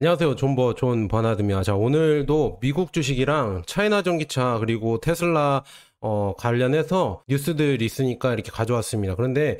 안녕하세요. 존 버나드입니다. 자, 오늘도 미국 주식이랑 차이나 전기차 그리고 테슬라 관련해서 뉴스들이 있으니까 이렇게 가져왔습니다. 그런데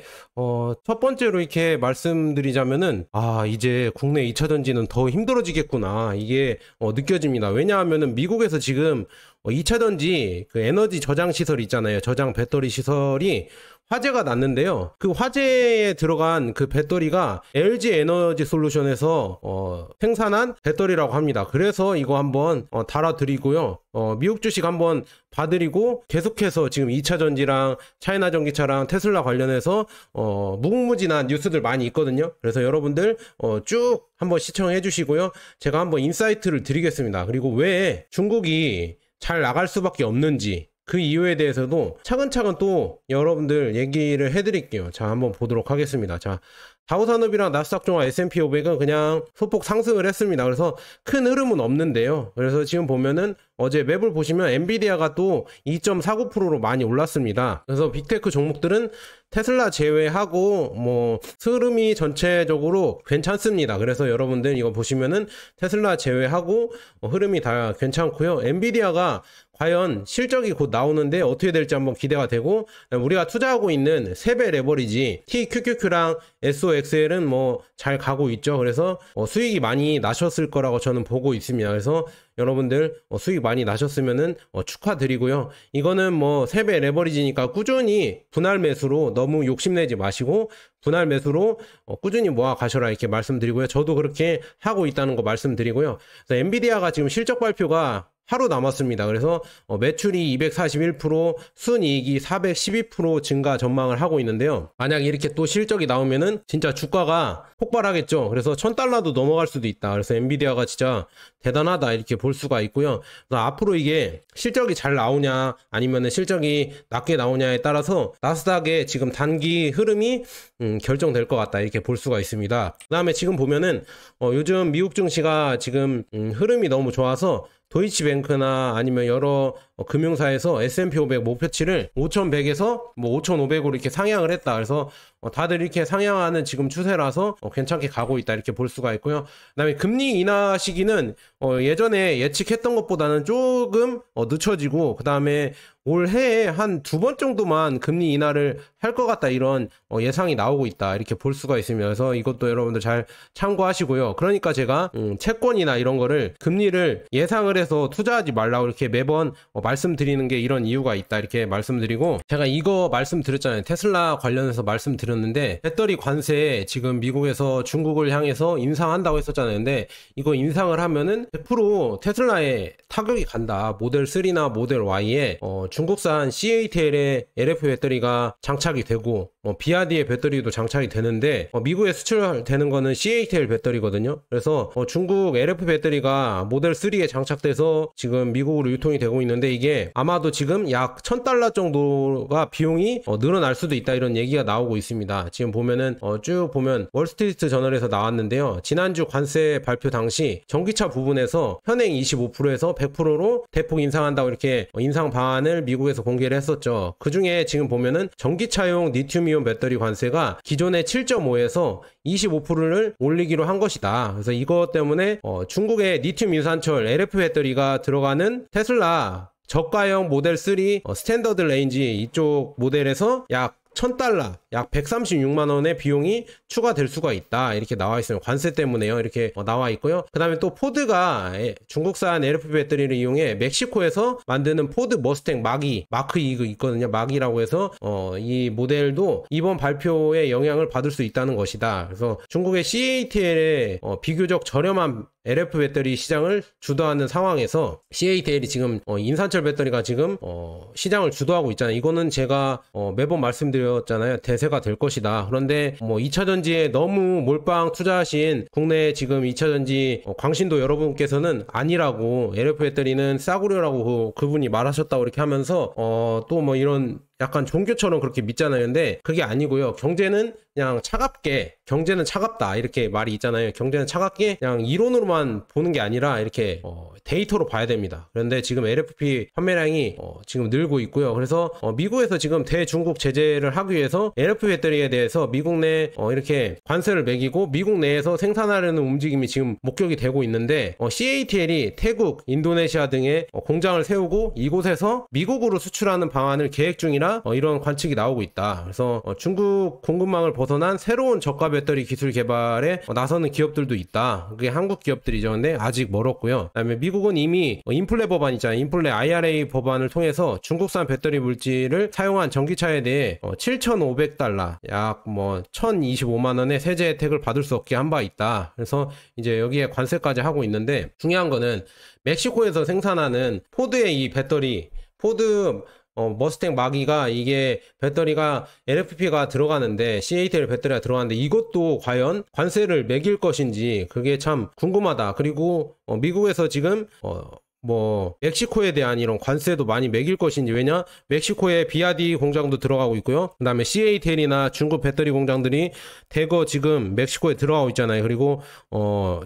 첫 번째로 이렇게 말씀드리자면은 이제 국내 2차 전지는 더 힘들어지겠구나. 이게 느껴집니다. 왜냐하면은 미국에서 지금 2차 전지 그 에너지 저장 시설 있잖아요. 저장 배터리 시설이 화재가 났는데요. 그 화재에 들어간 그 배터리가 LG 에너지 솔루션에서 생산한 배터리라고 합니다. 그래서 이거 한번 달아드리고요. 미국 주식 한번 봐드리고 계속해서 지금 2차 전지랑 차이나 전기차랑 테슬라 관련해서 무궁무진한 뉴스들 많이 있거든요. 그래서 여러분들 쭉 한번 시청해 주시고요. 제가 한번 인사이트를 드리겠습니다. 그리고 왜 중국이 잘 나갈 수밖에 없는지 그 이유에 대해서도 차근차근 또 여러분들 얘기를 해드릴게요. 자, 한번 보도록 하겠습니다. 자, 다우산업이랑 나스닥 종합 S&P 500은 그냥 소폭 상승을 했습니다. 그래서 큰 흐름은 없는데요. 그래서 지금 보면은 어제 맵을 보시면 엔비디아가 또 2.49%로 많이 올랐습니다. 그래서 빅테크 종목들은 테슬라 제외하고 뭐 흐름이 전체적으로 괜찮습니다. 그래서 여러분들 이거 보시면은 테슬라 제외하고 흐름이 다 괜찮고요. 엔비디아가 과연 실적이 곧 나오는데 어떻게 될지 한번 기대가 되고, 우리가 투자하고 있는 세배 레버리지 TQQQ랑 SOXL은 뭐 잘 가고 있죠. 그래서 수익이 많이 나셨을 거라고 저는 보고 있습니다. 그래서 여러분들 수익 많이 나셨으면은 축하드리고요. 이거는 뭐 세배 레버리지니까 꾸준히 분할 매수로 너무 욕심내지 마시고 분할 매수로 꾸준히 모아 가셔라 이렇게 말씀드리고요. 저도 그렇게 하고 있다는 거 말씀드리고요. 그래서 엔비디아가 지금 실적 발표가 하루 남았습니다. 그래서 매출이 241%, 순이익이 412% 증가 전망을 하고 있는데요. 만약 이렇게 또 실적이 나오면은 진짜 주가가 폭발하겠죠. 그래서 $1000도 넘어갈 수도 있다. 그래서 엔비디아가 진짜 대단하다 이렇게 볼 수가 있고요. 그래서 앞으로 이게 실적이 잘 나오냐 아니면은 실적이 낮게 나오냐에 따라서 나스닥의 지금 단기 흐름이 결정될 것 같다 이렇게 볼 수가 있습니다. 그 다음에 지금 보면은 요즘 미국 증시가 지금 흐름이 너무 좋아서 도이치뱅크나 아니면 여러 금융사에서 S&P 500 목표치를 5100에서 뭐 5500으로 이렇게 상향을 했다. 그래서 다들 이렇게 상향하는 지금 추세라서 괜찮게 가고 있다 이렇게 볼 수가 있고요. 그다음에 금리 인하 시기는 예전에 예측했던 것보다는 조금 늦춰지고, 그다음에 올해에 한 2번 정도만 금리 인하를 할 것 같다 이런 예상이 나오고 있다 이렇게 볼 수가 있습니다. 그래서 이것도 여러분들 잘 참고하시고요. 그러니까 제가 채권이나 이런 거를 금리를 예상을 해서 투자하지 말라고 이렇게 매번 말씀드리는 게 이런 이유가 있다 이렇게 말씀드리고, 제가 이거 말씀드렸잖아요. 테슬라 관련해서 말씀드렸는데 배터리 관세 지금 미국에서 중국을 향해서 인상한다고 했었잖아요. 근데 이거 인상을 하면은 100% 테슬라에 타격이 간다. 모델 3나 모델 Y에 중국산 CATL의 LF 배터리가 장착이 되고 비아디의 배터리도 장착이 되는데 미국에 수출되는 거는 CATL 배터리거든요. 그래서 중국 LF 배터리가 모델 3에 장착돼서 지금 미국으로 유통이 되고 있는데 이게 아마도 지금 약 $1000 정도가 비용이 늘어날 수도 있다 이런 얘기가 나오고 있습니다. 지금 보면은 쭉 보면 월스트리트 저널에서 나왔는데요. 지난주 관세 발표 당시 전기차 부분에서 현행 25%에서 100%로 대폭 인상한다고 이렇게 인상 방안을 미국에서 공개를 했었죠. 그 중에 지금 보면은 전기차용 리튬이온 배터리 관세가 기존의 7.5에서 25%를 올리기로 한 것이다. 그래서 이것 때문에 중국의 리튬 인산철 LF 배터리가 들어가는 테슬라 저가형 모델 3 스탠더드 레인지 이쪽 모델에서 약 $1000, 약 136만 원의 비용이 추가될 수가 있다 이렇게 나와 있어요. 관세 때문에요 이렇게 나와 있고요. 그 다음에 또 포드가 중국산 LFP 배터리를 이용해 멕시코에서 만드는 포드 머스탱 마크 2 있거든요. 마기라고 해서 이 모델도 이번 발표에 영향을 받을 수 있다는 것이다. 그래서 중국의 CATL의 비교적 저렴한 LF 배터리 시장을 주도하는 상황에서 CATL이 지금 인산철 배터리가 지금 시장을 주도하고 있잖아요. 이거는 제가 매번 말씀드렸잖아요. 대세가 될 것이다. 그런데 뭐 2차 전지에 너무 몰빵 투자하신 국내 지금 2차 전지 광신도 여러분께서는 아니라고, LF 배터리는 싸구려라고 그분이 말하셨다고 이렇게 하면서 또 뭐 이런 약간 종교처럼 그렇게 믿잖아요. 근데 그게 아니고요. 경제는 그냥 차갑게 경제는 차갑다 이렇게 말이 있잖아요. 경제는 차갑게 그냥 이론으로만 보는 게 아니라 이렇게 데이터로 봐야 됩니다. 그런데 지금 LFP 판매량이 지금 늘고 있고요. 그래서 미국에서 지금 대중국 제재를 하기 위해서 LFP 배터리에 대해서 미국 내 이렇게 관세를 매기고 미국 내에서 생산하려는 움직임이 지금 목격이 되고 있는데 CATL이 태국, 인도네시아 등에 공장을 세우고 이곳에서 미국으로 수출하는 방안을 계획 중이라 이런 관측이 나오고 있다. 그래서 중국 공급망을 벗어난 새로운 저가 배터리 기술 개발에 나서는 기업들도 있다. 그게 한국 기업들이죠. 근데 아직 멀었고요. 그다음에 미국은 이미 인플레 법안 있잖아요. 인플레 IRA 법안을 통해서 중국산 배터리 물질을 사용한 전기차에 대해 7,500달러 약 1,025만 원의 세제 혜택을 받을 수 없게 한 바 있다. 그래서 이제 여기에 관세까지 하고 있는데 중요한 거는 멕시코에서 생산하는 포드의 이 배터리, 포드 머스탱 마기가 이게 배터리가 LFP가 들어가는데 CATL 배터리가 들어가는데 이것도 과연 관세를 매길 것인지 그게 참 궁금하다. 그리고 미국에서 지금 멕시코에 대한 이런 관세도 많이 매길 것인지, 왜냐 멕시코에 BRD 공장도 들어가고 있고요. 그 다음에 CATL이나 중국 배터리 공장들이 대거 지금 멕시코에 들어가고 있잖아요. 그리고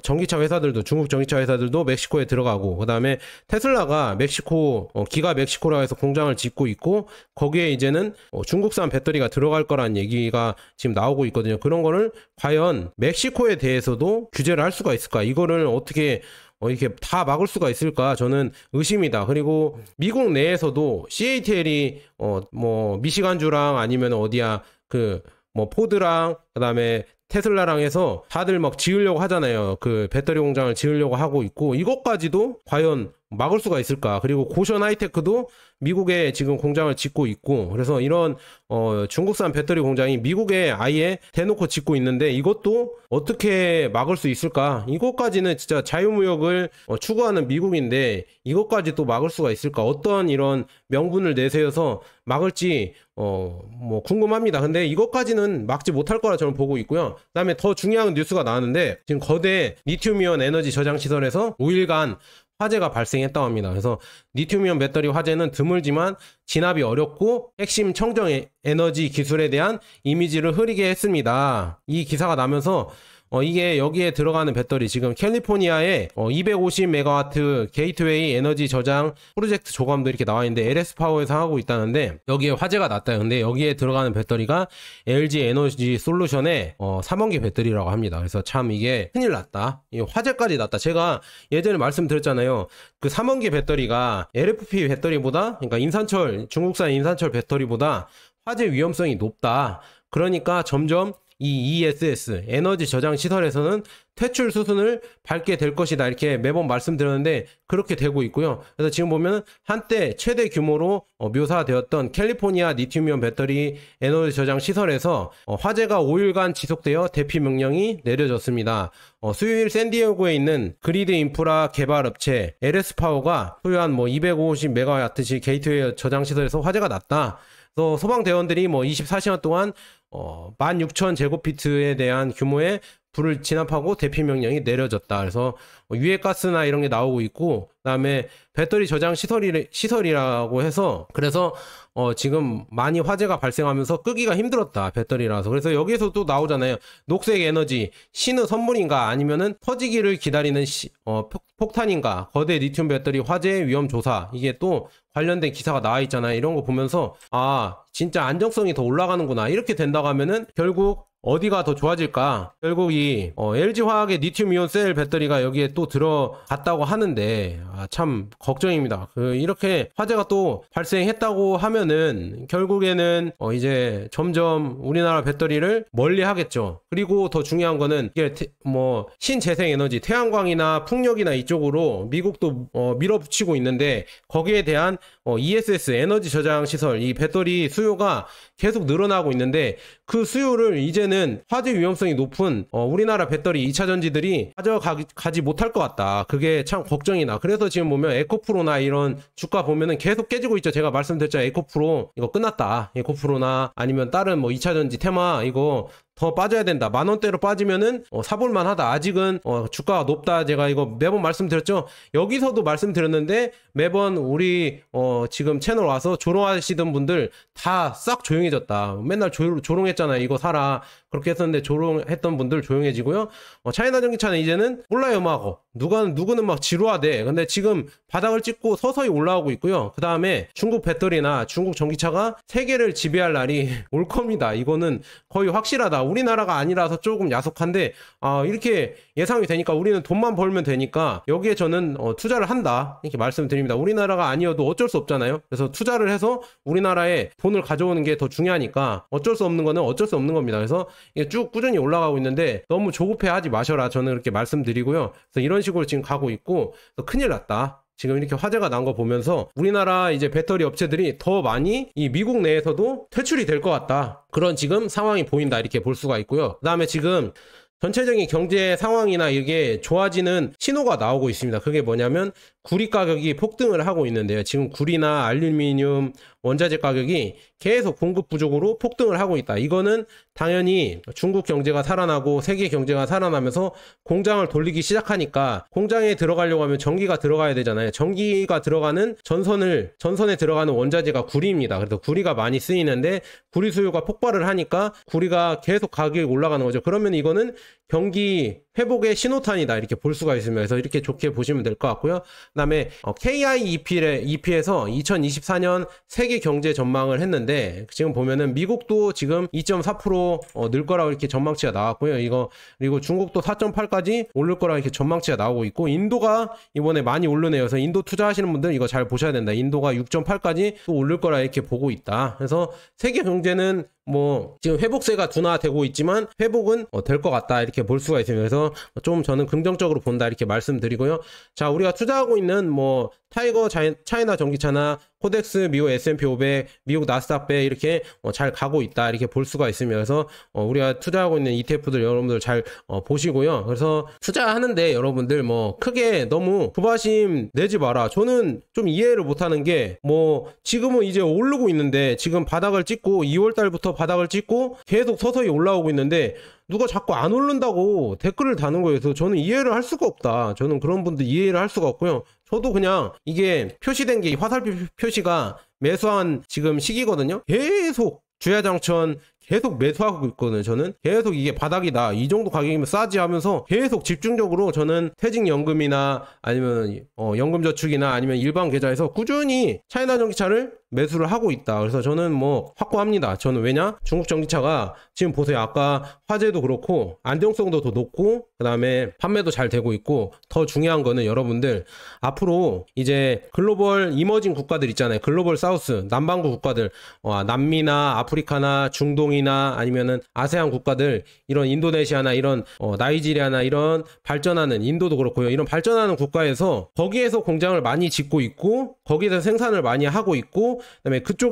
전기차 회사들도, 중국 전기차 회사들도 멕시코에 들어가고, 그 다음에 테슬라가 멕시코 기가 멕시코라 해서 공장을 짓고 있고 거기에 이제는 중국산 배터리가 들어갈 거란 얘기가 지금 나오고 있거든요. 그런 거를 과연 멕시코에 대해서도 규제를 할 수가 있을까? 이거를 어떻게 이렇게 다 막을 수가 있을까? 저는 의심이다. 그리고 미국 내에서도 CATL이 미시간주랑 아니면 어디야 포드랑 그다음에 테슬라랑 해서 다들 막 지으려고 하잖아요. 그 배터리 공장을 지으려고 하고 있고 이것까지도 과연 막을 수가 있을까? 그리고 고션 하이테크도 미국에 지금 공장을 짓고 있고, 그래서 이런 중국산 배터리 공장이 미국에 아예 대놓고 짓고 있는데 이것도 어떻게 막을 수 있을까? 이것까지는 진짜 자유무역을 추구하는 미국인데 이것까지 또 막을 수가 있을까? 어떤 이런 명분을 내세워서 막을지 궁금합니다. 근데 이것까지는 막지 못할 거라 저는 보고 있고요. 그 다음에 더 중요한 뉴스가 나왔는데 지금 거대 리튬이온 에너지 저장 시설에서 5일간 화재가 발생했다고 합니다. 그래서 리튬이온 배터리 화재는 드물지만 진압이 어렵고 핵심 청정 에너지 기술에 대한 이미지를 흐리게 했습니다. 이 기사가 나면서 이게 여기에 들어가는 배터리 지금 캘리포니아에 250메가와트 게이트웨이 에너지 저장 프로젝트 조감도 이렇게 나와 있는데 LS 파워에서 하고 있다는데 여기에 화재가 났다. 근데 여기에 들어가는 배터리가 LG 에너지 솔루션의 3원기 배터리라고 합니다. 그래서 참 이게 큰일 났다. 이 화재까지 났다. 제가 예전에 말씀드렸잖아요. 그 3원기 배터리가 LFP 배터리보다, 그러니까 중국산 인산철 배터리보다 화재 위험성이 높다. 그러니까 점점 이 ESS 에너지 저장 시설에서는 퇴출 수순을 밟게 될 것이다, 이렇게 매번 말씀드렸는데 그렇게 되고 있고요. 그래서 지금 보면 한때 최대 규모로 묘사되었던 캘리포니아 리튬이온 배터리 에너지 저장 시설에서 화재가 5일간 지속되어 대피 명령이 내려졌습니다. 수요일 샌디에고에 있는 그리드 인프라 개발 업체 LS 파워가 소유한 250메가와트씩 게이트웨이 저장 시설에서 화재가 났다. 그래서 소방대원들이 24시간 동안 16,000제곱피트에 대한 규모의 불을 진압하고 대피 명령이 내려졌다. 그래서 유해가스나 이런 게 나오고 있고, 그다음에 배터리 저장 시설이라고 해서, 그래서 지금 많이 화재가 발생하면서 끄기가 힘들었다, 배터리라서. 그래서 여기에서 또 나오잖아요. 녹색 에너지 신의 선물인가 아니면은 터지기를 기다리는 폭탄인가, 거대 리튬 배터리 화재 위험 조사, 이게 또 관련된 기사가 나와 있잖아요. 이런 거 보면서 진짜 안정성이 더 올라가는구나, 이렇게 된다고 하면은 결국 어디가 더 좋아질까? 결국 이 LG화학의 리튬이온 셀 배터리가 여기에 또 들어갔다고 하는데 참 걱정입니다. 이렇게 화재가 또 발생했다고 하면은 결국에는 이제 점점 우리나라 배터리를 멀리 하겠죠. 그리고 더 중요한 거는 이게 신재생 에너지, 태양광이나 풍력이나 이쪽으로 미국도 밀어붙이고 있는데 거기에 대한 ESS 에너지 저장 시설, 이 배터리 수요가 계속 늘어나고 있는데 그 수요를 이제는 화재 위험성이 높은 우리나라 배터리 2차 전지들이 가져가지 못할 것 같다. 그게 참 걱정이나. 그래서 지금 보면 에코프로나 이런 주가 보면은 계속 깨지고 있죠. 제가 말씀드렸잖아요. 에코프로 이거 끝났다. 에코프로나 아니면 다른 2차 전지 테마 이거 더 빠져야 된다. 10,000원대로 빠지면은 사볼만 하다. 아직은 주가가 높다. 제가 이거 매번 말씀드렸죠. 여기서도 말씀드렸는데 매번 우리 지금 채널 와서 조롱하시던 분들 다 싹 조용해졌다. 맨날 조롱했잖아요. 이거 사라. 그렇게 했었는데 조롱했던 분들 조용해지고요. 차이나 전기차는 이제는 몰라요. 막 누구는 막 지루하대. 근데 지금 바닥을 찍고 서서히 올라오고 있고요. 그 다음에 중국 배터리나 중국 전기차가 세계를 지배할 날이 올 겁니다. 이거는 거의 확실하다. 우리나라가 아니라서 조금 야속한데 이렇게 예상이 되니까 우리는 돈만 벌면 되니까 여기에 저는 투자를 한다. 이렇게 말씀드립니다. 우리나라가 아니어도 어쩔 수 없잖아요. 그래서 투자를 해서 우리나라에 돈을 가져오는 게 더 중요하니까 어쩔 수 없는 거는 어쩔 수 없는 겁니다. 그래서 이게 쭉 꾸준히 올라가고 있는데 너무 조급해하지 마셔라. 저는 그렇게 말씀드리고요. 그래서 이런 식으로 지금 가고 있고 큰일 났다. 지금 이렇게 화제가 난 거 보면서 우리나라 이제 배터리 업체들이 더 많이 이 미국 내에서도 퇴출이 될 것 같다. 그런 지금 상황이 보인다. 이렇게 볼 수가 있고요. 그 다음에 지금 전체적인 경제 상황이나 이게 좋아지는 신호가 나오고 있습니다. 그게 뭐냐면 구리 가격이 폭등을 하고 있는데요. 지금 구리나 알루미늄, 원자재 가격이 계속 공급 부족으로 폭등을 하고 있다. 이거는 당연히 중국 경제가 살아나고 세계 경제가 살아나면서 공장을 돌리기 시작하니까 공장에 들어가려고 하면 전기가 들어가야 되잖아요. 전기가 들어가는 전선에 들어가는 원자재가 구리입니다. 그래서 구리가 많이 쓰이는데 구리 수요가 폭발을 하니까 구리가 계속 가격이 올라가는 거죠. 그러면 이거는 경기 회복의 신호탄이다. 이렇게 볼 수가 있습니다. 그래서 이렇게 좋게 보시면 될 것 같고요. 그 다음에 KIEP에서 2024년 세계 경제 전망을 했는데 지금 보면은 미국도 지금 2.4% 늘 거라고 이렇게 전망치가 나왔고요. 그리고 중국도 4.8까지 오를 거라고 이렇게 전망치가 나오고 있고 인도가 이번에 많이 오르네요. 그래서 인도 투자하시는 분들 이거 잘 보셔야 된다. 인도가 6.8까지 또 오를 거라 이렇게 보고 있다. 그래서 세계 경제는 지금 회복세가 둔화되고 있지만 회복은 될 것 같다. 이렇게 볼 수가 있습니다. 그래서 좀 저는 긍정적으로 본다. 이렇게 말씀드리고요. 자, 우리가 투자하고 있는 타이거 차이나 전기차나 코덱스, 미국 S&P 500, 미국 나스닥 100 이렇게 잘 가고 있다. 이렇게 볼 수가 있습니다. 그래서 우리가 투자하고 있는 ETF들 여러분들 잘 보시고요. 그래서 투자하는데 여러분들 크게 너무 부바심 내지 마라. 저는 좀 이해를 못하는 게 지금은 이제 오르고 있는데 지금 바닥을 찍고 2월 달부터 바닥을 찍고 계속 서서히 올라오고 있는데 누가 자꾸 안 오른다고 댓글을 다는 거예요. 그래서 저는 이해를 할 수가 없다. 저는 그런 분들 이해를 할 수가 없고요. 저도 그냥 이게 표시된 게 화살표 표시가 매수한 지금 시기거든요. 계속 주야장천 계속 매수하고 있거든요. 저는 계속 이게 바닥이다. 이 정도 가격이면 싸지 하면서 계속 집중적으로 저는 퇴직연금이나 아니면 연금저축이나 아니면 일반 계좌에서 꾸준히 차이나 전기차를 매수를 하고 있다. 그래서 저는 확고합니다. 저는 왜냐? 중국 전기차가 지금 보세요. 아까 화재도 그렇고 안정성도 더 높고 그 다음에 판매도 잘 되고 있고 더 중요한 거는 여러분들 앞으로 이제 글로벌 이머징 국가들 있잖아요. 글로벌 사우스 남반구 국가들 남미나 아프리카나 중동이나 아니면은 아세안 국가들 이런 인도네시아나 이런 나이지리아나 이런 발전하는 인도도 그렇고요. 이런 발전하는 국가에서 거기에서 공장을 많이 짓고 있고 거기에서 생산을 많이 하고 있고 그다음에 그쪽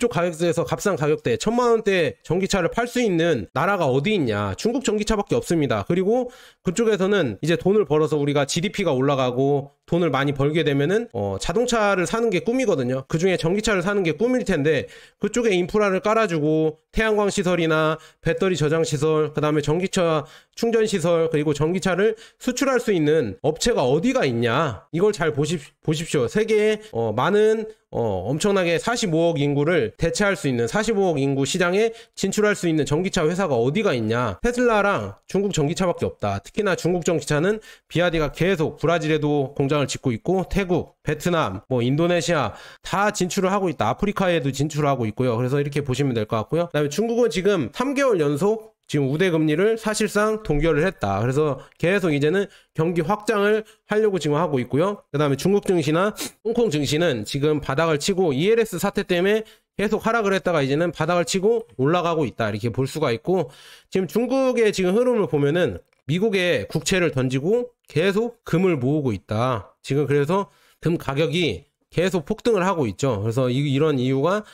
가격대에서 값싼 가격대 1,000만원대 전기차를 팔 수 있는 나라가 어디 있냐? 중국 전기차밖에 없습니다. 그리고 그쪽에서는 이제 돈을 벌어서 우리가 GDP가 올라가고 돈을 많이 벌게 되면은 자동차를 사는 게 꿈이거든요. 그중에 전기차를 사는 게 꿈일 텐데 그쪽에 인프라를 깔아주고 태양광 시설이나 배터리 저장 시설, 그 다음에 전기차 충전 시설, 그리고 전기차를 수출할 수 있는 업체가 어디가 있냐? 이걸 잘 보십시오. 세계에 많은 엄청나게 45억 인구를 대체할 수 있는 45억 인구 시장에 진출할 수 있는 전기차 회사가 어디가 있냐? 테슬라랑 중국 전기차밖에 없다. 특히나 중국 전기차는 비아디가 계속 브라질에도 공장을 짓고 있고 태국, 베트남, 인도네시아 다 진출을 하고 있다. 아프리카에도 진출을 하고 있고요. 그래서 이렇게 보시면 될 것 같고요. 그다음에 중국은 지금 3개월 연속 지금 우대금리를 사실상 동결을 했다. 그래서 계속 이제는 경기 확장을 하려고 지금 하고 있고요. 그 다음에 중국 증시나 홍콩 증시는 지금 바닥을 치고 ELS 사태 때문에 계속 하락을 했다가 이제는 바닥을 치고 올라가고 있다. 이렇게 볼 수가 있고 지금 중국의 지금 흐름을 보면은 미국의 국채를 던지고 계속 금을 모으고 있다. 지금 그래서 금 가격이 계속 폭등을 하고 있죠. 그래서 이런 이유가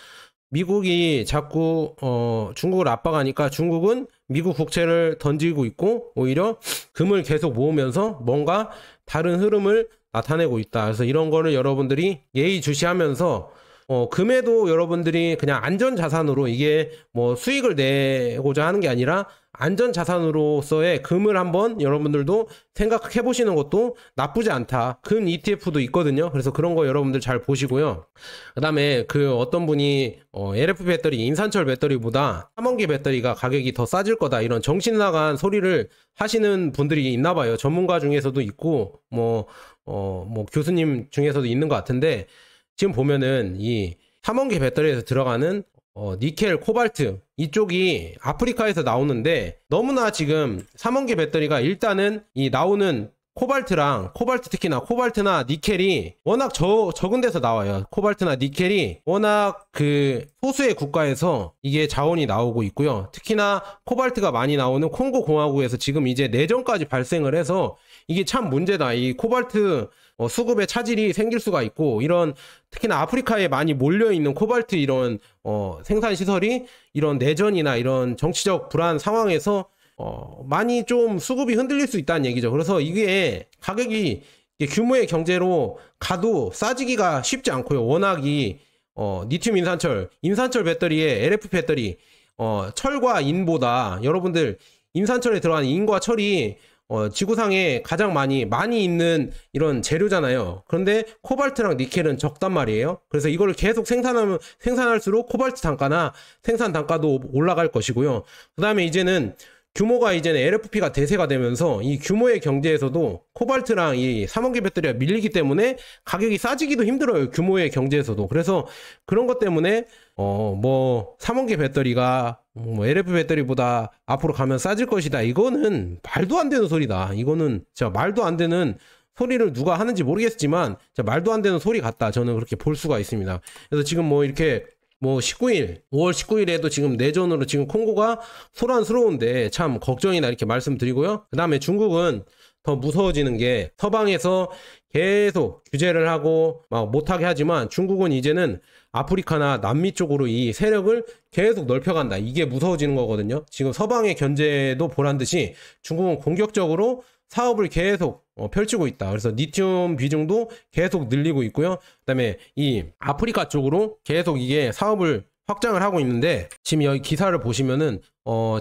미국이 자꾸 중국을 압박하니까 중국은 미국 국채를 던지고 있고 오히려 금을 계속 모으면서 뭔가 다른 흐름을 나타내고 있다. 그래서 이런 거를 여러분들이 예의주시하면서 금에도 여러분들이 그냥 안전자산으로 이게 뭐 수익을 내고자 하는 게 아니라 안전자산으로서의 금을 한번 여러분들도 생각해 보시는 것도 나쁘지 않다. 금 ETF도 있거든요. 그래서 그런 거 여러분들 잘 보시고요. 그 다음에 어떤 분이 LF 배터리, 인산철 배터리보다 삼원기 배터리가 가격이 더 싸질 거다, 이런 정신나간 소리를 하시는 분들이 있나 봐요. 전문가 중에서도 있고 뭐 교수님 중에서도 있는 것 같은데, 지금 보면은 이 삼원기 배터리에서 들어가는 니켈, 코발트 이쪽이 아프리카에서 나오는데, 너무나 지금 삼원기 배터리가 일단은 이 나오는 코발트, 특히나 코발트나 니켈이 워낙 적은 데서 나와요. 코발트나 니켈이 워낙 소수의 국가에서 이게 자원이 나오고 있고요. 특히나 코발트가 많이 나오는 콩고 공화국에서 지금 이제 내전까지 발생을 해서 이게 참 문제다. 이 코발트 수급에 차질이 생길 수가 있고, 이런 특히나 아프리카에 많이 몰려있는 코발트 이런 생산 시설이 이런 내전이나 이런 정치적 불안 상황에서 많이 좀 수급이 흔들릴 수 있다는 얘기죠. 그래서 이게 가격이 규모의 경제로 가도 싸지기가 쉽지 않고요. 워낙 이 리튬 인산철 배터리의 LF 배터리, 철과 인보다 여러분들 인산철에 들어가는 인과 철이 지구상에 가장 많이 있는 이런 재료잖아요. 그런데 코발트랑 니켈은 적단 말이에요. 그래서 이걸 계속 생산할수록 코발트 단가나 생산 단가도 올라갈 것이고요. 그 다음에 이제는 LFP가 대세가 되면서 이 규모의 경제에서도 코발트랑 이 삼원기 배터리가 밀리기 때문에 가격이 싸지기도 힘들어요. 규모의 경제에서도. 그래서 그런 것 때문에 삼원기 배터리가 LF 배터리보다 앞으로 가면 싸질 것이다, 이거는 말도 안 되는 소리다. 이거는 진짜 말도 안 되는 소리를 누가 하는지 모르겠지만 진짜 말도 안 되는 소리 같다, 저는 그렇게 볼 수가 있습니다. 그래서 지금 이렇게 5월 19일에도 지금 내전으로 지금 콩고가 소란스러운데 참 걱정이나 이렇게 말씀드리고요. 그 다음에 중국은 더 무서워지는 게, 서방에서 계속 규제를 하고 막 못하게 하지만 중국은 이제는 아프리카나 남미 쪽으로 이 세력을 계속 넓혀간다. 이게 무서워지는 거거든요. 지금 서방의 견제도 보란 듯이 중국은 공격적으로 사업을 계속 펼치고 있다. 그래서 리튬 비중도 계속 늘리고 있고요. 그다음에 이 아프리카 쪽으로 계속 이게 사업을 확장을 하고 있는데, 지금 여기 기사를 보시면은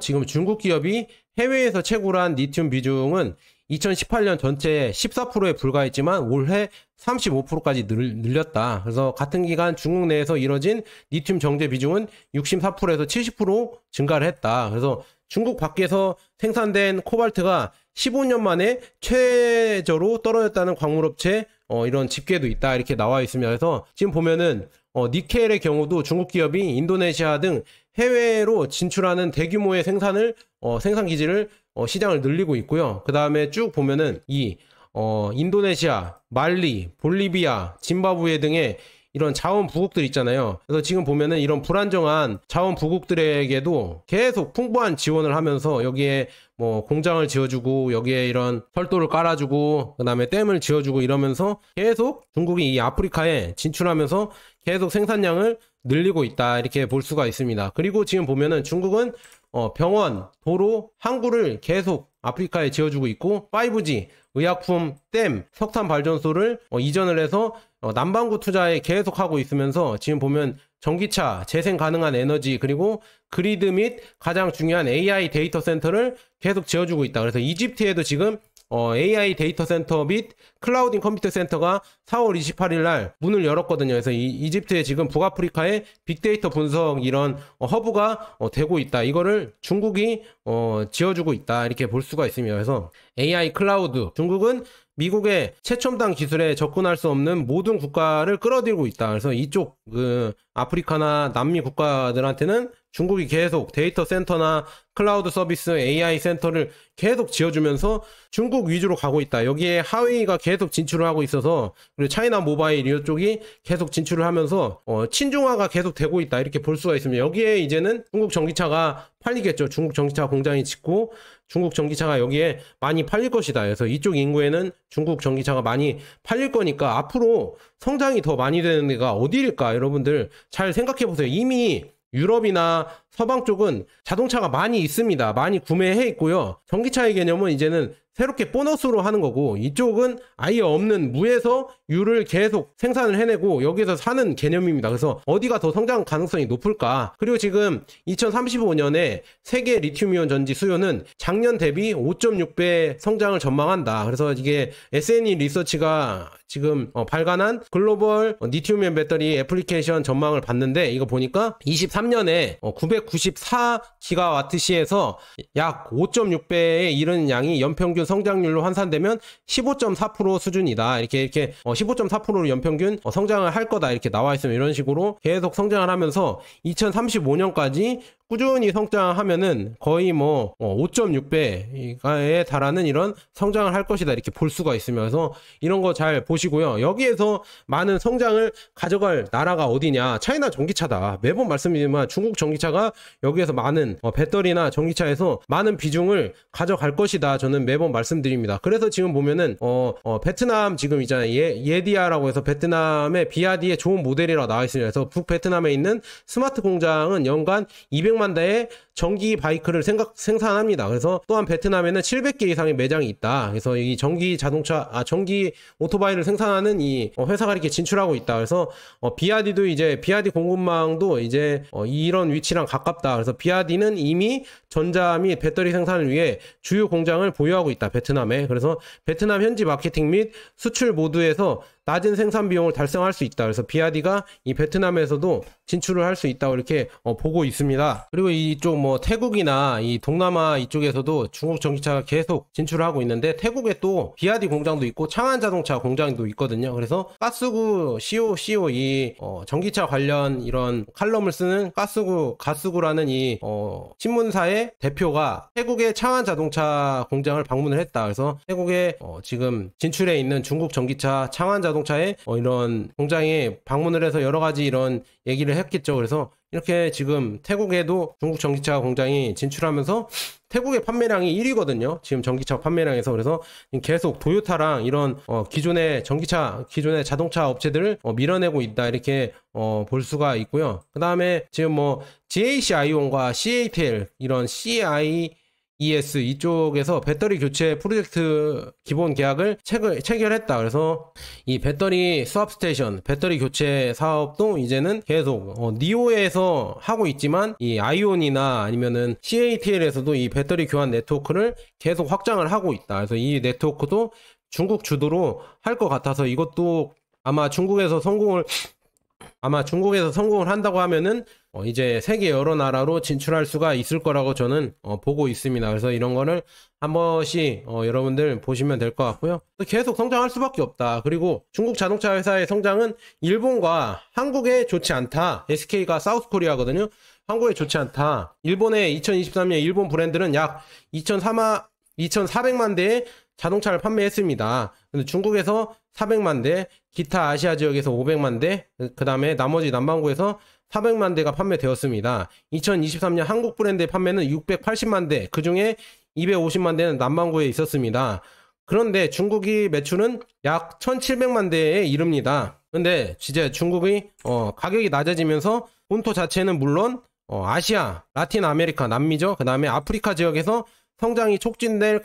지금 중국 기업이 해외에서 채굴한 리튬 비중은 2018년 전체 14%에 불과했지만 올해 35%까지 늘렸다. 그래서 같은 기간 중국 내에서 이뤄진 리튬 정제 비중은 64%에서 70% 증가를 했다. 그래서 중국 밖에서 생산된 코발트가 15년 만에 최저로 떨어졌다는 광물업체 이런 집계도 있다, 이렇게 나와 있습니다. 그래서 지금 보면은 니켈의 경우도 중국 기업이 인도네시아 등 해외로 진출하는 대규모의 생산 기지를 시장을 늘리고 있고요. 그 다음에 쭉 보면은 이 인도네시아, 말리, 볼리비아, 짐바브웨 등의 이런 자원 부국들 있잖아요. 그래서 지금 보면은 이런 불안정한 자원 부국들에게도 계속 풍부한 지원을 하면서 여기에 공장을 지어주고, 여기에 이런 철도를 깔아주고, 그 다음에 댐을 지어주고, 이러면서 계속 중국이 이 아프리카에 진출하면서 계속 생산량을 늘리고 있다, 이렇게 볼 수가 있습니다. 그리고 지금 보면은 중국은 병원, 도로, 항구를 계속 아프리카에 지어주고 있고, 5G, 의약품, 댐, 석탄 발전소를 이전을 해서 남반구 투자에 계속 하고 있으면서, 지금 보면 전기차, 재생 가능한 에너지, 그리고 그리드 및 가장 중요한 AI 데이터 센터를 계속 지어주고 있다. 그래서 이집트에도 지금 AI 데이터 센터 및 클라우딩 컴퓨터 센터가 4월 28일 날 문을 열었거든요. 그래서 이집트에 지금 북아프리카의 빅데이터 분석 이런 허브가 되고 있다. 이거를 중국이 지어주고 있다, 이렇게 볼 수가 있습니다. 그래서 AI 클라우드, 중국은 미국의 최첨단 기술에 접근할 수 없는 모든 국가를 끌어들이고 있다. 그래서 이쪽 아프리카나 남미 국가들한테는 중국이 계속 데이터 센터나 클라우드 서비스, AI 센터를 계속 지어주면서 중국 위주로 가고 있다. 여기에 하웨이가 계속 진출을 하고 있어서, 그리고 차이나 모바일 이쪽이 계속 진출을 하면서 친중화가 계속 되고 있다, 이렇게 볼 수가 있습니다. 여기에 이제는 중국 전기차가 팔리겠죠. 중국 전기차 공장이 짓고 중국 전기차가 여기에 많이 팔릴 것이다. 그래서 이쪽 인구에는 중국 전기차가 많이 팔릴 거니까 앞으로 성장이 더 많이 되는 데가 어디일까? 여러분들 잘 생각해 보세요. 이미 유럽이나 서방 쪽은 자동차가 많이 있습니다. 많이 구매해 있고요. 전기차의 개념은 이제는 새롭게 보너스로 하는 거고, 이쪽은 아예 없는 무에서 유를 계속 생산을 해내고 여기서 사는 개념입니다. 그래서 어디가 더 성장 가능성이 높을까? 그리고 지금 2035년에 세계 리튬이온 전지 수요는 작년 대비 5.6배 성장을 전망한다. 그래서 이게 SNE 리서치가 지금 발간한 글로벌 리튬이온 배터리 애플리케이션 전망을 봤는데, 이거 보니까 23년에 994기가와트시에서 약 5.6배에 이르는 양이 연평균 성장률로 환산되면 15.4% 수준이다. 이렇게 15.4%로 연평균 성장을 할 거다. 이렇게 나와 있으면 이런 식으로 계속 성장을 하면서 2035년까지 꾸준히 성장하면은 거의 5.6배에 달하는 이런 성장을 할 것이다. 이렇게 볼 수가 있으면서 이런 거 잘 보시고요. 여기에서 많은 성장을 가져갈 나라가 어디냐? 차이나 전기차다. 매번 말씀드리지만 중국 전기차가 여기에서 많은 배터리나 전기차에서 많은 비중을 가져갈 것이다. 저는 매번 말씀드립니다. 그래서 지금 보면은 베트남 지금 있잖아요. 예디아라고 해서 베트남의 비아디의 좋은 모델이라고 나와 있습니다. 그래서 북베트남에 있는 스마트 공장은 연간 200만 대의 전기 바이크를 생산합니다. 그래서 또한 베트남에는 700개 이상의 매장이 있다. 그래서 이 전기 오토바이를 생산하는 이 회사가 이렇게 진출하고 있다. 그래서 비아디도 이제 비아디 공급망도 이제 이런 위치랑 가깝다. 그래서 비아디는 이미 전자 및 배터리 생산을 위해 주요 공장을 보유하고 있다. 베트남에. 그래서 베트남 현지 마케팅 및 수출 모두에서 낮은 생산 비용을 달성할 수 있다. 그래서 비아디가 이 베트남에서도 진출을 할 수 있다고 이렇게 보고 있습니다. 그리고 이쪽 태국이나 이 동남아 이쪽에서도 중국 전기차가 계속 진출을 하고 있는데, 태국에 또 비아디 공장도 있고 창안 자동차 공장도 있거든요. 그래서 가스구 CO 이 전기차 관련 이런 칼럼을 쓰는 가스구라는 이 신문사의 대표가 태국의 창안 자동차 공장을 방문을 했다. 그래서 태국에 지금 진출해 있는 중국 전기차 창안 자동차의 이런 공장에 방문을 해서 여러 가지 이런 얘기를 했겠죠. 그래서 이렇게 지금 태국에도 중국 전기차 공장이 진출하면서 태국의 판매량이 1위거든요. 지금 전기차 판매량에서. 그래서 계속 도요타랑 이런 기존의 자동차 업체들을 밀어내고 있다. 이렇게 볼 수가 있고요. 그 다음에 지금 GAC 아이온과 CATL 이런 CIES 이쪽에서 배터리 교체 프로젝트 기본 계약을 체결했다. 그래서 이 배터리 스왑 스테이션, 배터리 교체 사업도 이제는 계속 니오에서 하고 있지만, 이 아이온이나 아니면은 CATL에서도 이 배터리 교환 네트워크를 계속 확장을 하고 있다. 그래서 이 네트워크도 중국 주도로 할 것 같아서 이것도 아마 중국에서 성공을 한다고 하면은 이제 세계 여러 나라로 진출할 수가 있을 거라고 저는 보고 있습니다. 그래서 이런 거를 한 번씩 여러분들 보시면 될 것 같고요. 계속 성장할 수밖에 없다. 그리고 중국 자동차 회사의 성장은 일본과 한국에 좋지 않다. SK가 사우스코리아거든요. 한국에 좋지 않다. 일본의 2023년 일본 브랜드는 약 2,400만 대의 자동차를 판매했습니다. 근데 중국에서 400만 대, 기타 아시아 지역에서 500만 대, 그 다음에 나머지 남반구에서 400만 대가 판매되었습니다. 2023년 한국 브랜드의 판매는 680만 대, 그 중에 250만 대는 남반구에 있었습니다. 그런데 중국이 매출은 약 1700만 대에 이릅니다. 근데 진짜 중국이 가격이 낮아지면서 본토 자체는 물론 아시아, 라틴 아메리카, 남미죠. 그 다음에 아프리카 지역에서 성장이 촉진될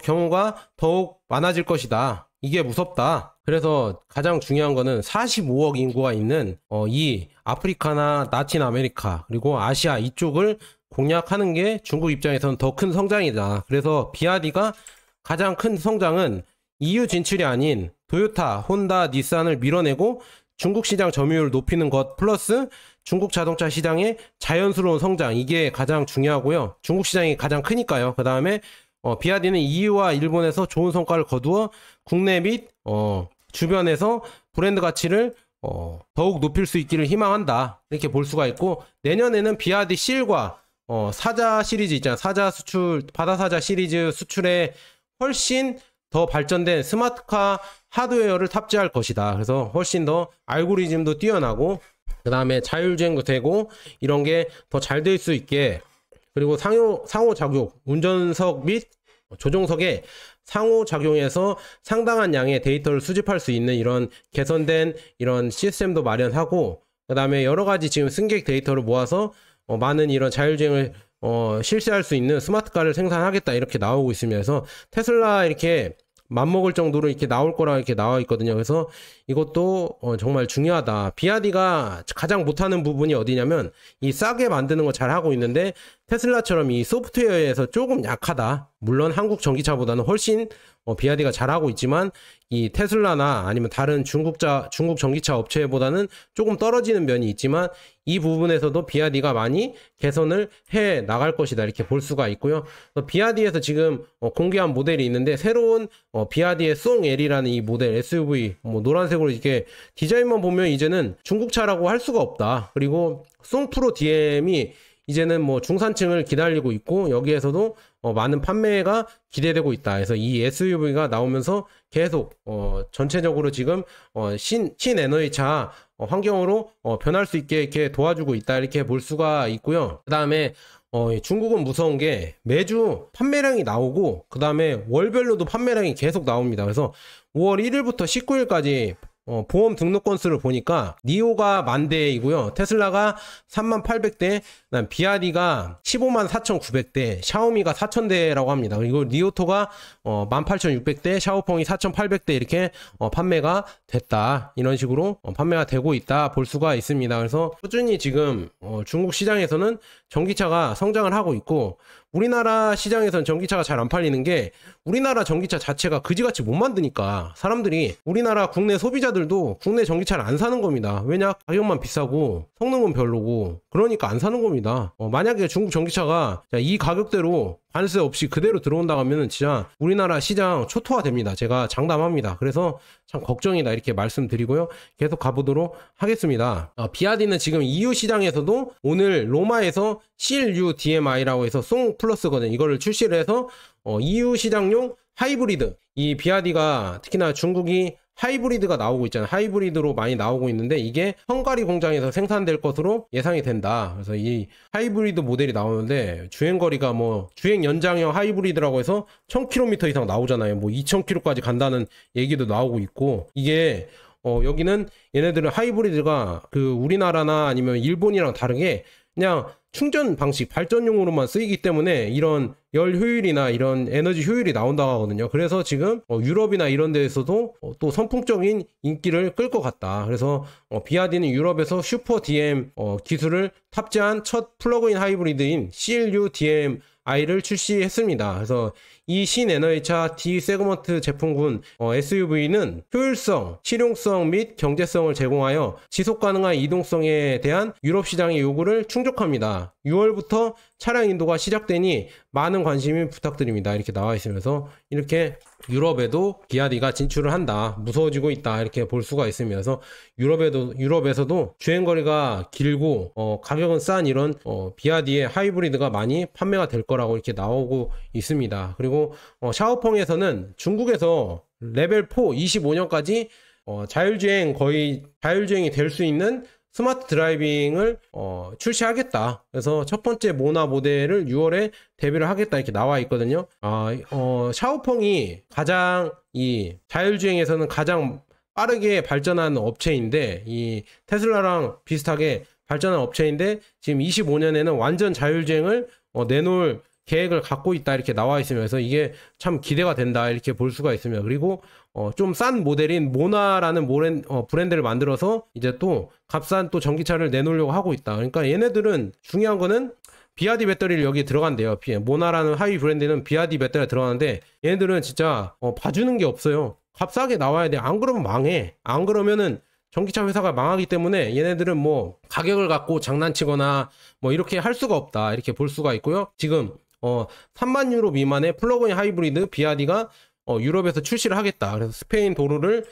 경우가 더욱 많아질 것이다. 이게 무섭다. 그래서 가장 중요한 거는 45억 인구가 있는 이 아프리카나 라틴 아메리카 그리고 아시아 이쪽을 공략하는 게 중국 입장에서는 더 큰 성장이다. 그래서 비아디가 가장 큰 성장은 EU 진출이 아닌 토요타, 혼다, 닛산을 밀어내고 중국 시장 점유율을 높이는 것 플러스 중국 자동차 시장의 자연스러운 성장, 이게 가장 중요하고요. 중국 시장이 가장 크니까요. 그 다음에 비아디는 EU와 일본에서 좋은 성과를 거두어 국내 및 주변에서 브랜드 가치를 더욱 높일 수 있기를 희망한다. 이렇게 볼 수가 있고, 내년에는 비아디 실과 사자 시리즈 있잖아요. 사자 수출, 바다사자 시리즈 수출에 훨씬 더 발전된 스마트카 하드웨어를 탑재할 것이다. 그래서 훨씬 더 알고리즘도 뛰어나고, 그 다음에 자율주행도 되고, 이런 게 더 잘 될 수 있게, 그리고 상호작용, 운전석 및 조종석에 상호작용해서 상당한 양의 데이터를 수집할 수 있는 이런 개선된 이런 시스템도 마련하고, 그 다음에 여러 가지 지금 승객 데이터를 모아서 많은 이런 자율주행을 실시할 수 있는 스마트카를 생산하겠다 이렇게 나오고 있습니다. 그래서 테슬라 이렇게 맞먹을 정도로 이렇게 나올 거라 이렇게 나와 있거든요. 그래서 이것도 정말 중요하다. 비아디가 가장 못하는 부분이 어디냐면 이 싸게 만드는 거 잘 하고 있는데 테슬라처럼 이 소프트웨어에서 조금 약하다. 물론 한국 전기차보다는 훨씬 비아디가 잘하고 있지만 이 테슬라나 아니면 다른 중국 전기차 업체보다는 조금 떨어지는 면이 있지만 이 부분에서도 비아디가 많이 개선을 해 나갈 것이다 이렇게 볼 수가 있고요. 비아디에서 지금 공개한 모델이 있는데 새로운 비아디의 송L이라는 이 모델 SUV 노란색으로 이렇게 디자인만 보면 이제는 중국차라고 할 수가 없다. 그리고 송프로 DM이 이제는 중산층을 기다리고 있고 여기에서도 많은 판매가 기대되고 있다. 그래서 이 SUV가 나오면서 계속 전체적으로 지금 신에너지차 환경으로 변할 수 있게 이렇게 도와주고 있다 이렇게 볼 수가 있고요. 그 다음에 중국은 무서운 게 매주 판매량이 나오고 그 다음에 월별로도 판매량이 계속 나옵니다. 그래서 5월 1일부터 19일까지 보험 등록 건수를 보니까 니오가 10,000대이고요. 테슬라가 38,000대, 그다음 비아디가 154,900대, 샤오미가 4,000대라고 합니다. 그리고 리오토가 18,600대, 샤오펑이 4,800대 이렇게 판매가 됐다. 이런 식으로 판매가 되고 있다 볼 수가 있습니다. 그래서 꾸준히 지금 중국 시장에서는 전기차가 성장을 하고 있고 우리나라 시장에서는 전기차가 잘 안 팔리는 게 우리나라 전기차 자체가 그지같이 못 만드니까 사람들이 우리나라 국내 소비자들도 국내 전기차를 안 사는 겁니다. 왜냐? 가격만 비싸고 성능은 별로고 그러니까 안 사는 겁니다. 만약에 중국 전기차가 이 가격대로 관세 없이 그대로 들어온다 하면은 진짜 우리나라 시장 초토화 됩니다. 제가 장담합니다. 그래서 참 걱정이다 이렇게 말씀드리고요. 계속 가보도록 하겠습니다. 비아디는 지금 EU 시장에서도 오늘 로마에서 CLU-DMI라고 해서 송 플러스거든요. 이거를 출시를 해서 EU 시장용 하이브리드, 이 비아디가 특히나 중국이 하이브리드가 나오고 있잖아요. 하이브리드로 많이 나오고 있는데 이게 헝가리 공장에서 생산될 것으로 예상이 된다. 그래서 이 하이브리드 모델이 나오는데 주행거리가 주행 연장형 하이브리드라고 해서 1000km 이상 나오잖아요. 2000km까지 간다는 얘기도 나오고 있고 이게 여기는 얘네들은 하이브리드가 그 우리나라나 아니면 일본이랑 다르게 그냥 충전 방식, 발전용으로만 쓰이기 때문에 이런 열 효율이나 이런 에너지 효율이 나온다고 하거든요. 그래서 지금 유럽이나 이런 데에서도 또 선풍적인 인기를 끌 것 같다. 그래서 비아디는 유럽에서 슈퍼 DM 기술을 탑재한 첫 플러그인 하이브리드인 CLU-DMI를 출시했습니다. 그래서 이 신에너지차 D 세그먼트 제품군 SUV는 효율성, 실용성 및 경제성을 제공하여 지속가능한 이동성에 대한 유럽 시장의 요구를 충족합니다. 6월부터 차량 인도가 시작되니 많은 관심 부탁드립니다. 이렇게 나와 있으면서 이렇게 유럽에도 비아디가 진출을 한다. 무서워지고 있다. 이렇게 볼 수가 있으면서 유럽에서도 주행거리가 길고 가격은 싼 이런 비아디의 하이브리드가 많이 판매가 될 거라고 이렇게 나오고 있습니다. 그리고 샤오펑에서는 중국에서 레벨 4 25년까지 거의 자율주행이 될 수 있는 스마트 드라이빙을 출시하겠다. 그래서 첫 번째 모나 모델을 6월에 데뷔를 하겠다 이렇게 나와 있거든요. 샤오펑이 가장 이 자율주행에서는 가장 빠르게 발전한 업체인데 이 테슬라랑 비슷하게 발전한 업체인데 지금 25년에는 완전 자율주행을 내놓을 계획을 갖고 있다 이렇게 나와 있으면서 이게 참 기대가 된다 이렇게 볼 수가 있습니다. 그리고 좀 싼 모델인 모나라는 브랜드를 만들어서 이제 또 값싼 또 전기차를 내놓으려고 하고 있다. 그러니까 얘네들은 중요한 거는 비아디 배터리를 여기 들어간대요. 모나라는 하위 브랜드는 비아디 배터리가 들어가는데 얘네들은 진짜 봐주는 게 없어요. 값싸게 나와야 돼. 안 그러면 망해. 안 그러면은 전기차 회사가 망하기 때문에 얘네들은 가격을 갖고 장난치거나 이렇게 할 수가 없다 이렇게 볼 수가 있고요. 지금 3만 유로 미만의 플러그인 하이브리드 비아디가 유럽에서 출시를 하겠다. 그래서 스페인 도로를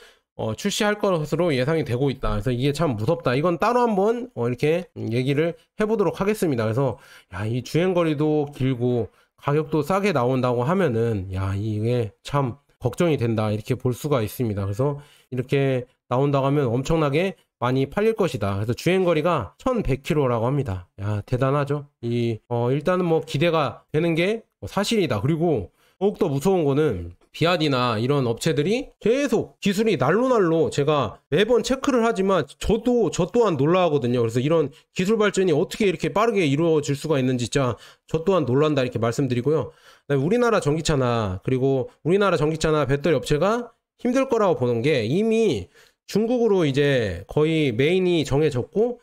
출시할 것으로 예상이 되고 있다. 그래서 이게 참 무섭다. 이건 따로 한번 이렇게 얘기를 해보도록 하겠습니다. 그래서 이 주행거리도 길고 가격도 싸게 나온다고 하면은 이게 참 걱정이 된다 이렇게 볼 수가 있습니다. 그래서 이렇게 나온다고 하면 엄청나게 많이 팔릴 것이다. 그래서 주행거리가 1100km라고 합니다. 대단하죠. 일단은 기대가 되는 게 사실이다. 그리고 더욱더 무서운 거는 비아디나 이런 업체들이 계속 기술이 날로날로 제가 매번 체크를 하지만 저 또한 놀라거든요. 그래서 이런 기술 발전이 어떻게 이렇게 빠르게 이루어질 수가 있는지 진짜 저 또한 놀란다 이렇게 말씀드리고요. 우리나라 전기차나 그리고 우리나라 전기차나 배터리 업체가 힘들 거라고 보는 게 이미 중국으로 이제 거의 메인이 정해졌고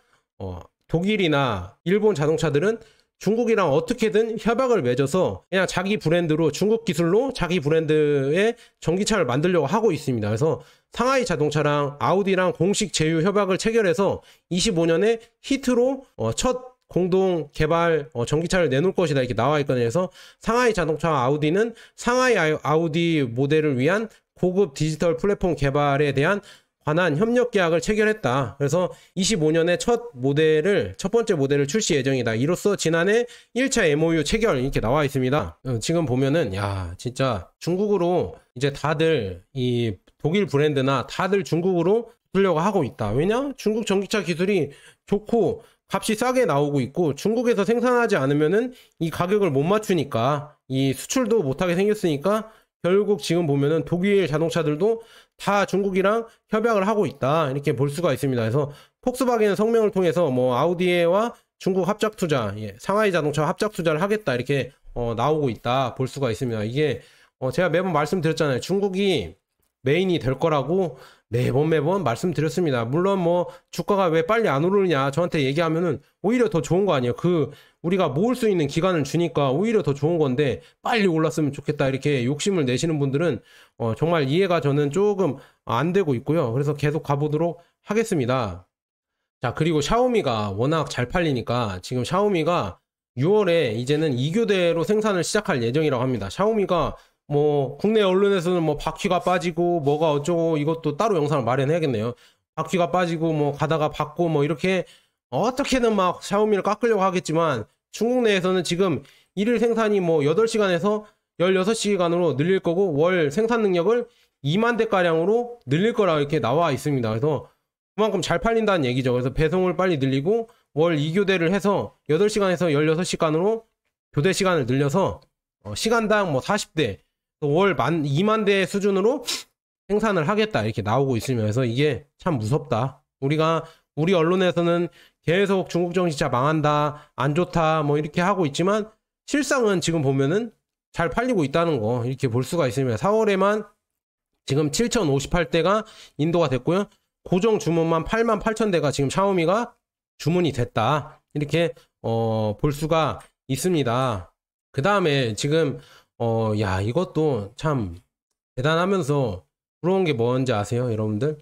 독일이나 일본 자동차들은 중국이랑 어떻게든 협약을 맺어서 그냥 자기 브랜드로 중국 기술로 자기 브랜드의 전기차를 만들려고 하고 있습니다. 그래서 상하이 자동차랑 아우디랑 공식 제휴 협약을 체결해서 25년에 히트로 첫 공동 개발 전기차를 내놓을 것이다 이렇게 나와 있거든요. 그래서 상하이 자동차와 아우디는 상하이 아우디 모델을 위한 고급 디지털 플랫폼 개발에 대한 관한 협력 계약을 체결했다. 그래서 25년에 첫 번째 모델을 출시 예정이다. 이로써 지난해 1차 MOU 체결 이렇게 나와 있습니다. 지금 보면은 야 진짜 중국으로 이제 다들 이 독일 브랜드나 다들 중국으로 붙으려고 하고 있다. 왜냐? 중국 전기차 기술이 좋고 값이 싸게 나오고 있고 중국에서 생산하지 않으면은 이 가격을 못 맞추니까 이 수출도 못하게 생겼으니까 결국 지금 보면은 독일 자동차들도 다 중국이랑 협약을 하고 있다 이렇게 볼 수가 있습니다. 그래서 폭스바겐 성명을 통해서 뭐 아우디와 중국 합작 투자, 상하이 자동차 합작 투자를 하겠다 이렇게 나오고 있다 볼 수가 있습니다. 이게 제가 매번 말씀드렸잖아요. 중국이 메인이 될 거라고 매번 말씀드렸습니다. 물론 뭐 주가가 왜 빨리 안 오르냐 저한테 얘기하면은 오히려 더 좋은 거 아니에요. 우리가 모을 수 있는 기간을 주니까 오히려 더 좋은 건데 빨리 올랐으면 좋겠다 이렇게 욕심을 내시는 분들은 정말 이해가 저는 조금 안 되고 있고요. 그래서 계속 가보도록 하겠습니다. 자, 그리고 샤오미가 워낙 잘 팔리니까 지금 샤오미가 6월에 이제는 2교대로 생산을 시작할 예정이라고 합니다. 샤오미가 뭐 국내 언론에서는 뭐 바퀴가 빠지고 뭐가 어쩌고 이것도 따로 영상을 마련해야겠네요. 바퀴가 빠지고 뭐 가다가 받고 뭐 이렇게 어떻게든 막 샤오미를 깎으려고 하겠지만 중국 내에서는 지금 일일 생산이 뭐 8시간에서 16시간으로 늘릴 거고 월 생산 능력을 2만 대가량으로 늘릴 거라 이렇게 나와 있습니다. 그래서 그만큼 잘 팔린다는 얘기죠. 그래서 배송을 빨리 늘리고 월 2교대를 해서 8시간에서 16시간으로 교대 시간을 늘려서 시간당 뭐 40대 월 2만 대 수준으로 생산을 하겠다 이렇게 나오고 있으면서 이게 참 무섭다. 우리 언론에서는 계속 중국 전기차 망한다 안 좋다 뭐 이렇게 하고 있지만 실상은 지금 보면은 잘 팔리고 있다는 거 이렇게 볼 수가 있습니다. 4월에만 지금 7,058대가 인도가 됐고요. 고정 주문만 88,000대가 지금 샤오미가 주문이 됐다 이렇게 볼 수가 있습니다. 그 다음에 지금 야 이것도 참 대단하면서 부러운 게 뭔지 아세요 여러분들?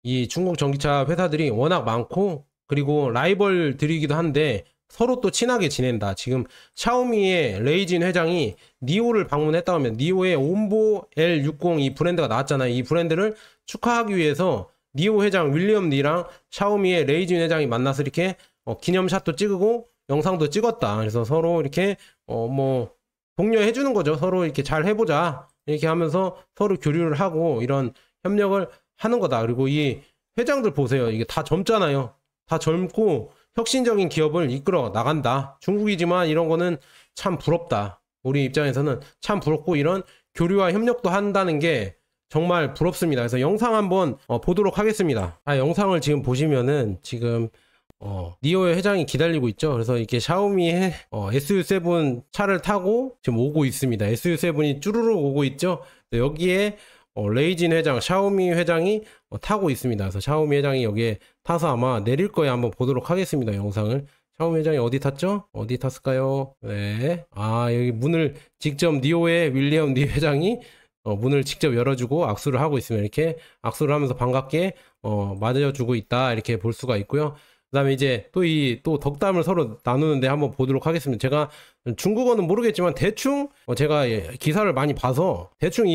이 중국 전기차 회사들이 워낙 많고 그리고 라이벌들이기도 한데 서로 또 친하게 지낸다. 지금 샤오미의 레이진 회장이 니오를 방문했다고 하면 니오의 옴보 L60 이 브랜드가 나왔잖아요. 이 브랜드를 축하하기 위해서 니오 회장 윌리엄 리랑 샤오미의 레이진 회장이 만나서 이렇게 기념샷도 찍고 영상도 찍었다. 그래서 서로 이렇게 뭐 독려해 주는 거죠. 서로 이렇게 잘 해보자 이렇게 하면서 서로 교류를 하고 이런 협력을 하는 거다. 그리고 이 회장들 보세요. 이게 다 젊잖아요. 다 젊고 혁신적인 기업을 이끌어 나간다. 중국이지만 이런 거는 참 부럽다. 우리 입장에서는 참 부럽고 이런 교류와 협력도 한다는 게 정말 부럽습니다. 그래서 영상 한번 보도록 하겠습니다. 영상을 지금 보시면은 지금 니오의 회장이 기다리고 있죠. 그래서 이렇게 샤오미의 SU7 차를 타고 지금 오고 있습니다. SU7이 쭈루룩 오고 있죠. 여기에 레이진 회장, 샤오미 회장이 타고 있습니다. 그래서 샤오미 회장이 여기에 타서 아마 내릴 거에 한번 보도록 하겠습니다. 영상을. 샤오미 회장이 어디 탔죠? 어디 탔을까요? 네. 여기 문을 직접 니오의 윌리엄 니 회장이 문을 직접 열어주고 악수를 하고 있습니다. 이렇게 악수를 하면서 반갑게 맞아주고 있다. 이렇게 볼 수가 있고요. 그 다음에 이제 또 덕담을 서로 나누는데 한번 보도록 하겠습니다. 제가 중국어는 모르겠지만 대충 제가 기사를 많이 봐서 대충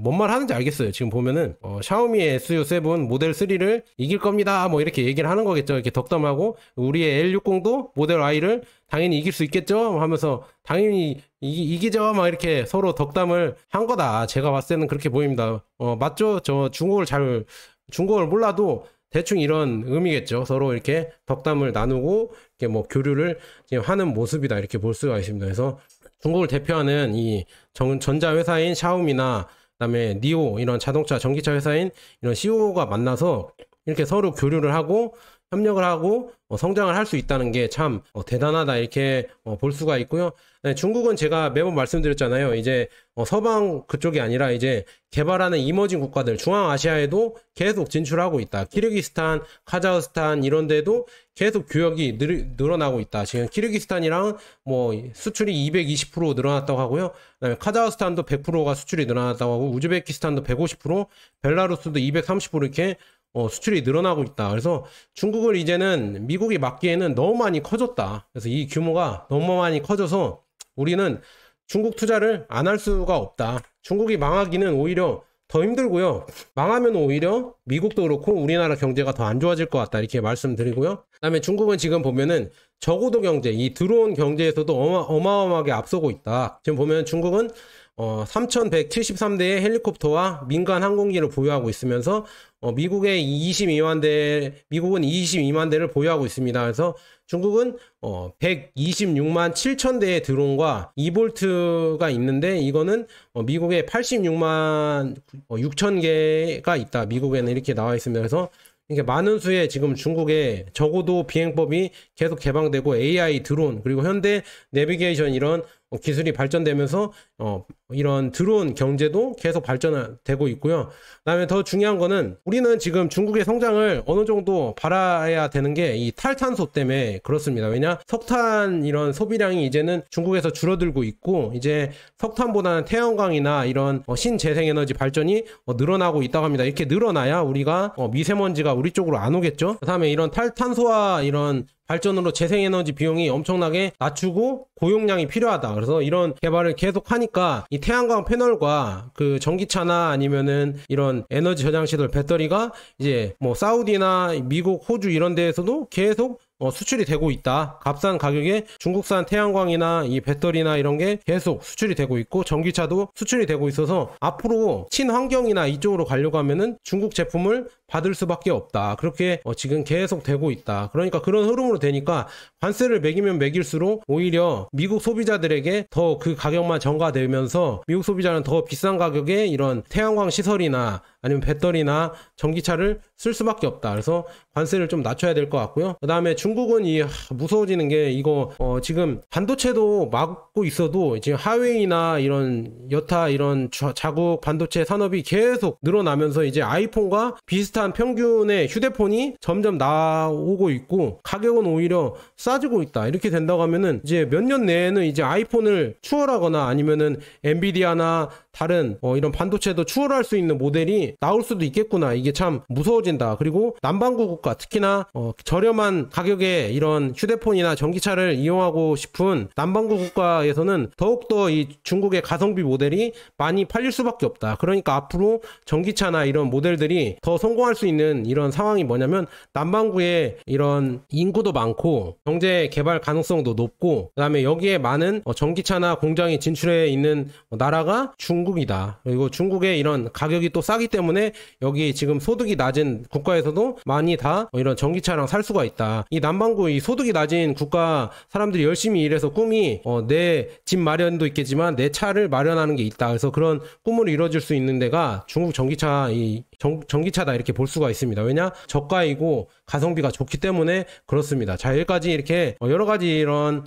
뭔 말 하는지 알겠어요. 지금 보면은 샤오미의 SU7 모델 3를 이길 겁니다. 뭐 이렇게 얘기를 하는 거겠죠. 이렇게 덕담하고 우리의 L60도 모델 Y를 당연히 이길 수 있겠죠 하면서 당연히 이기죠 막 이렇게 서로 덕담을 한 거다. 제가 봤을 때는 그렇게 보입니다. 맞죠? 저 중국어를 몰라도 대충 이런 의미겠죠. 서로 이렇게 덕담을 나누고 이렇게 뭐 교류를 지금 하는 모습이다 이렇게 볼 수가 있습니다. 그래서 중국을 대표하는 이 전자회사인 샤오미나 그다음에 니오 이런 자동차 전기차 회사인 이런 CEO가 만나서 이렇게 서로 교류를 하고 협력을 하고 성장을 할 수 있다는 게 참 대단하다 이렇게 볼 수가 있고요. 네, 중국은 제가 매번 말씀드렸잖아요. 이제 서방 그쪽이 아니라 이제 개발하는 이머징 국가들 중앙아시아에도 계속 진출하고 있다. 키르기스탄, 카자흐스탄 이런 데도 계속 교역이 늘어나고 있다. 지금 키르기스탄이랑 뭐 수출이 220% 늘어났다고 하고요. 그다음에 카자흐스탄도 100%가 수출이 늘어났다고 하고 우즈베키스탄도 150%, 벨라루스도 230% 이렇게 수출이 늘어나고 있다. 그래서 중국을 이제는 미국이 막기에는 너무 많이 커졌다. 그래서 이 규모가 너무 많이 커져서 우리는 중국 투자를 안 할 수가 없다. 중국이 망하기는 오히려 더 힘들고요. 망하면 오히려 미국도 그렇고 우리나라 경제가 더 안 좋아질 것 같다. 이렇게 말씀드리고요. 그다음에 중국은 지금 보면은 저고도 경제, 이 드론 경제에서도 어마어마하게 앞서고 있다. 지금 보면 중국은 3,173대의 헬리콥터와 민간 항공기를 보유하고 있으면서 미국은 22만 대를 보유하고 있습니다. 그래서 중국은 126만 7천 대의 드론과 2볼트가 있는데 이거는 미국에 86만 6천 개가 있다. 미국에는 이렇게 나와 있습니다. 그래서 이게 많은 수의 지금 중국의 저고도 비행법이 계속 개방되고 AI 드론 그리고 현대 내비게이션 이런 기술이 발전되면서 이런 드론 경제도 계속 발전되고 있고요. 그다음에 더 중요한 거는 우리는 지금 중국의 성장을 어느 정도 바라야 되는 게 이 탈탄소 때문에 그렇습니다. 왜냐? 석탄 이런 소비량이 이제는 중국에서 줄어들고 있고 이제 석탄보다는 태양광이나 이런 신재생에너지 발전이 늘어나고 있다고 합니다. 이렇게 늘어나야 우리가 미세먼지가 우리 쪽으로 안 오겠죠. 그다음에 이런 탈탄소와 이런 발전으로 재생에너지 비용이 엄청나게 낮추고 고용량이 필요하다. 그래서 이런 개발을 계속 하니까 이 태양광 패널과 그 전기차나 아니면은 이런 에너지 저장 시설 배터리가 이제 뭐 사우디나 미국, 호주 이런 데에서도 계속 수출이 되고 있다. 값싼 가격에 중국산 태양광이나 이 배터리나 이런 게 계속 수출이 되고 있고 전기차도 수출이 되고 있어서 앞으로 친환경이나 이쪽으로 가려고 하면은 중국 제품을 받을 수밖에 없다. 그렇게 지금 계속 되고 있다. 그러니까 그런 흐름으로 되니까 관세를 매기면 매길수록 오히려 미국 소비자들에게 더 그 가격만 전가되면서 미국 소비자는 더 비싼 가격에 이런 태양광 시설이나 아니면 배터리나 전기차를 쓸 수밖에 없다. 그래서 관세를 좀 낮춰야 될 것 같고요. 그 다음에 중국은 무서워지는 게 이거 지금 반도체도 막고 있어도 지금 하웨이나 이런 여타 이런 자국 반도체 산업이 계속 늘어나면서 이제 아이폰과 비슷한 평균의 휴대폰이 점점 나오고 있고 가격은 오히려 싸지고 있다. 이렇게 된다고 하면은 이제 몇 년 내에는 이제 아이폰을 추월하거나 아니면은 엔비디아나 다른 이런 반도체도 추월할 수 있는 모델이 나올 수도 있겠구나. 이게 참 무서워진다. 그리고 남반구 국가 특히나 저렴한 가격에 이런 휴대폰이나 전기차를 이용하고 싶은 남반구 국가에서는 더욱더 이 중국의 가성비 모델이 많이 팔릴 수밖에 없다. 그러니까 앞으로 전기차나 이런 모델들이 더 성공할 수 있는 이런 상황이 뭐냐면 남반구에 이런 인구도 많고 경제 개발 가능성도 높고 그다음에 여기에 많은 전기차나 공장이 진출해 있는 나라가 중국이다. 그리고 중국의 이런 가격이 또 싸기 때문에 여기 지금 소득이 낮은 국가에서도 많이 다 이런 전기차랑 살 수가 있다. 이 남반구 이 소득이 낮은 국가 사람들이 열심히 일해서 꿈이 내 집 마련도 있겠지만 내 차를 마련하는 게 있다. 그래서 그런 꿈을 이뤄줄 수 있는 데가 중국 전기차 전기차다 이렇게 볼 수가 있습니다. 왜냐? 저가이고 가성비가 좋기 때문에 그렇습니다. 자, 여기까지 이렇게 여러 가지 이런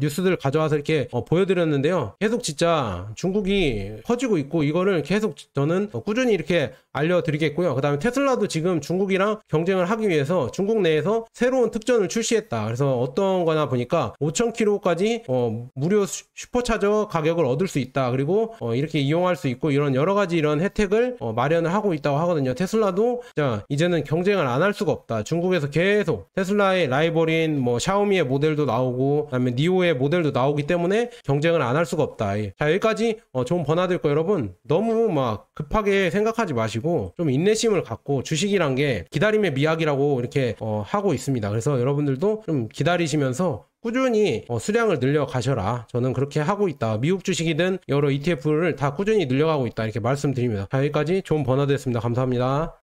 뉴스들 가져와서 이렇게 보여드렸는데요. 계속 진짜 중국이 커지고 있고 이거를 계속 저는 꾸준히 이렇게 알려드리겠고요. 그 다음에 테슬라도 지금 중국이랑 경쟁을 하기 위해서 중국 내에서 새로운 특전을 출시했다. 그래서 어떤 거나 보니까 5,000km까지 무료 슈퍼차저 가격을 얻을 수 있다. 그리고 이렇게 이용할 수 있고 이런 여러 가지 이런 혜택을 마련을 하고 있다고 하거든요. 테슬라도 자, 이제는 경쟁을 안 할 수가 없다. 중국에서 계속 테슬라의 라이벌인 뭐 샤오미의 모델도 나오고 그다음에 니오의 모델도 나오기 때문에 경쟁을 안 할 수가 없다. 자, 여기까지 좀 번화될 거 여러분 너무 막 급하게 생각하지 마시고 좀 인내심을 갖고 주식이란 게 기다림의 미학이라고 이렇게 하고 있습니다. 그래서 여러분들도 좀 기다리시면서 꾸준히 수량을 늘려 가셔라. 저는 그렇게 하고 있다. 미국 주식이든 여러 ETF를 다 꾸준히 늘려가고 있다. 이렇게 말씀드립니다. 자, 여기까지 좀 번화됐습니다. 감사합니다.